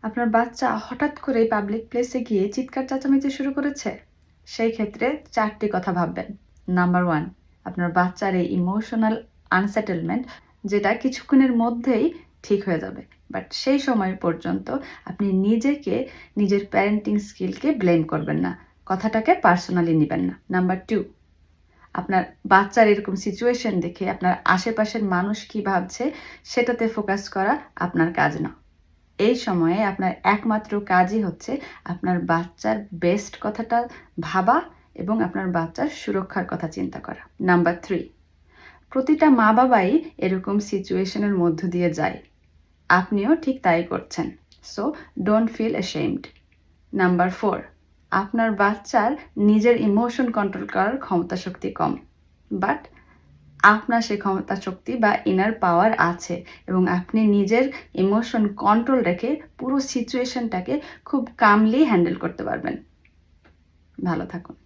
আপনার বাচ্চা হঠাৎ করে পাবলিক প্লেসে গিয়ে চিৎকার চেঁচামেচি শুরু করেছে। সেই ক্ষেত্রে 4টি কথা ভাববেন। নাম্বার 1, আপনার বাচ্চার এই ইমোশনাল আনসেটেলমেন্ট যেটা কিছুক্ষণের মধ্যেই ঠিক হয়ে যাবে, বাট সেই সময় পর্যন্ত আপনি নিজের প্যারেন্টিং স্কিলকে ব্লেম করবেন না, কথাটাকে পার্সোনালি নেবেন না। নাম্বার 2, আপনার বাচ্চার এরকম সিচুয়েশন দেখে আপনার আশেপাশের মানুষ কি ভাবছে সেটাতে ফোকাস করা আপনার কাজ না। এই সময়ে আপনার একমাত্র কাজই হচ্ছে আপনার বাচ্চার বেস্ট কথাটা ভাবা এবং আপনার বাচ্চার সুরক্ষার কথা চিন্তা করা। নাম্বার 3, প্রতিটা মা বাবাই এরকম সিচুয়েশনের মধ্য দিয়ে যায়, আপনিও ঠিক তাই করছেন। So don't feel ashamed. Number 4, আপনার বাচ্চার নিজের ইমোশন কন্ট্রোল করার ক্ষমতা শক্তি কম, বাট আপনার সেই ক্ষমতা শক্তি বা ইনার পাওয়ার আছে এবং আপনি নিজের ইমোশন কন্ট্রোল রেখে পুরো সিচুয়েশনটাকে খুব কামলি হ্যান্ডেল করতে পারবেন। ভালো থাকুন।